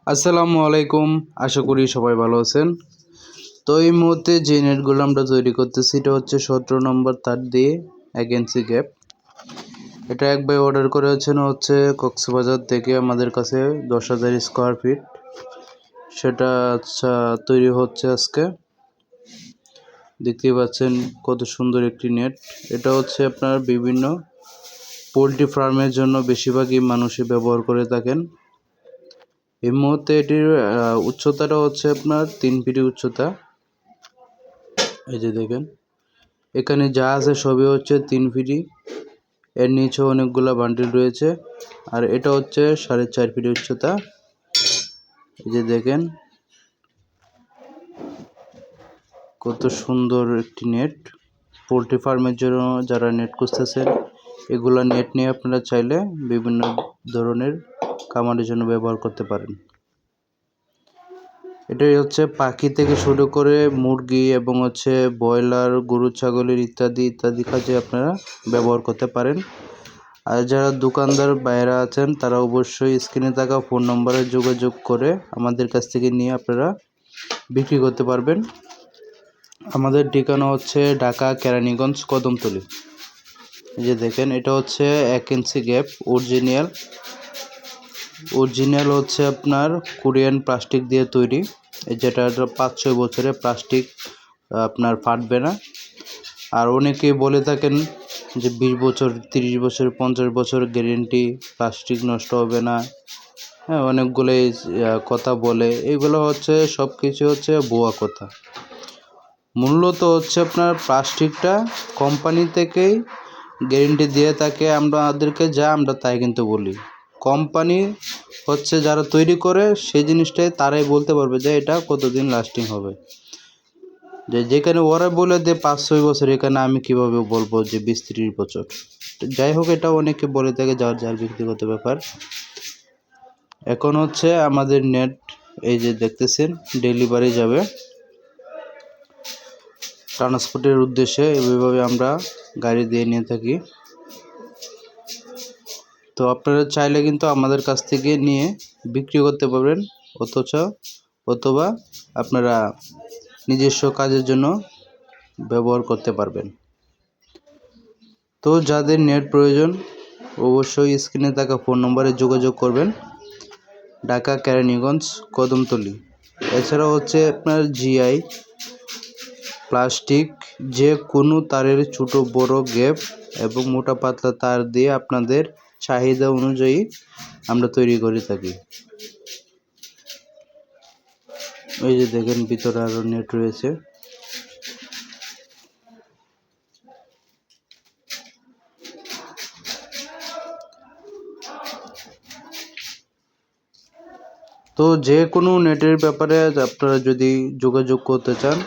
আসসালামু আলাইকুম। আশা করি সবাই ভালো আছেন। তো এই মুহূর্তে যে নেটগুলো আমরা তৈরি করতেছি এটা হচ্ছে 17 নম্বর তার দিয়ে 1 ইঞ্চি গ্যাপ। এটা এক ভাই অর্ডার করেছেন হচ্ছে কক্সবাজার থেকে আমাদের কাছে 10,000 স্কোয়ার ফিট। সেটা তৈরি হচ্ছে আজকে। দেখতেই পাচ্ছেন কত সুন্দর একটি নেট। এটা হচ্ছে আপনার বিভিন্ন পোলট্রি ফার্মের জন্য বেশিরভাগই মানুষই ব্যবহার করে থাকেন। এই মুহূর্তে এটির উচ্চতাটা হচ্ছে আপনার 3 ফিট উচ্চতা। এই যে দেখেন এখানে যা আছে সবই হচ্ছে 3 ফিটই। এর নিচে অনেকগুলা বান্ডিল রয়েছে আর এটা হচ্ছে 4.5 ফিট উচ্চতা। এই যে দেখেন কত সুন্দর একটি নেট। পোলট্রি ফার্মের জন্য যারা নেট খুঁজতেছেন এগুলা নেট নিয়ে আপনারা চাইলে বিভিন্ন ধরনের খামারের জন্য ব্যবহার করতে পারেন। এটাই হচ্ছে পাখি থেকে শুরু করে মুরগি এবং হচ্ছে ব্রয়লার, গরু, ছাগলের ইত্যাদি কাজে আপনারা ব্যবহার করতে পারেন। আর যারা দোকানদার বাইরে আছেন তারা অবশ্যই স্ক্রিনে থাকা ফোন নম্বরে যোগাযোগ করে আমাদের কাছ থেকে নিয়ে আপনারা বিক্রি করতে পারবেন। আমাদের ঠিকানা হচ্ছে ঢাকা কেরানীগঞ্জ কদমতলী। এই যে দেখেন এটা হচ্ছে 1 ইঞ্চি গ্যাপ অরিজিনাল হচ্ছে আপনার কোরিয়ান প্লাস্টিক দিয়ে তৈরি। যেটা 5-6 বছরে প্লাস্টিক আপনার ফাটবে না। আর অনেকেই বলে থাকেন যে 20 বছর, 30 বছর, 50 বছর গ্যারেন্টি, প্লাস্টিক নষ্ট হবে না। হ্যাঁ, অনেকগুলোই কথা বলে। এগুলো হচ্ছে সব কিছু হচ্ছে ভুয়া কথা। মূলত হচ্ছে আপনার প্লাস্টিকটা কোম্পানি থেকেই গ্যারেন্টি দিয়ে থাকে, আমাদেরকে আমরা তাই কিন্তু বলি। কোম্পানি হচ্ছে যারা তৈরি করে সেই জিনিসটাই তারাই বলতে পারবে যে এটা কতদিন লাস্টিং হবে। যেখানে ওরা বলে যে 5-6 বছর, এখানে আমি কিভাবে বলবো যে 20-30 বছর। যাই হোক, এটা অনেকে বলে থাকে, যার ব্যক্তিগত ব্যাপার। এখন হচ্ছে আমাদের নেট এই যে দেখতেছেন ডেলিভারি যাবে ট্রান্সপোর্টের উদ্দেশ্যে। এইভাবে আমরা গাড়ি দিয়ে নিয়ে থাকি। তো আপনারা চাইলে কিন্তু আমাদের কাছ থেকে নিয়ে বিক্রি করতে পারবেন, অথবা আপনারা নিজস্ব কাজের জন্য ব্যবহার করতে পারবেন। তো যাদের নেট প্রয়োজন অবশ্যই স্ক্রিনে থাকা ফোন নম্বরে যোগাযোগ করবেন। ঢাকা কেরানীগঞ্জ কদমতলী। এছাড়াও হচ্ছে আপনার জিআই প্লাস্টিক, যে কোনো তারের ছোট বড় গ্যাপ এবং মোটা পাতলা তার দিয়ে আপনাদের চাহিদা অনুযায়ী আমরা তৈরি করে থাকি। এই যে দেখেন ভিতরে আরো নেট রয়েছে। তো যে কোনো নেটের ব্যাপারে আপনারা যদি যোগাযোগ করতে চান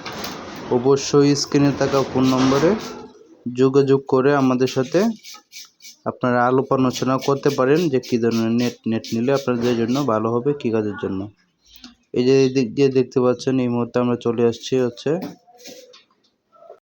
অবশ্যই স্ক্রিনে থাকা ফোন নম্বরে যোগাযোগ করে আমাদের সাথে আপনারা আলাপ আলোচনা করতে পারেন যে কী ধরনের নেট নিলে আপনাদের জন্য ভালো হবে, কী কাজের জন্য। এই যে এদিক দিয়ে দেখতে পাচ্ছেন এই মুহূর্তে আমরা চলে আসছি হচ্ছে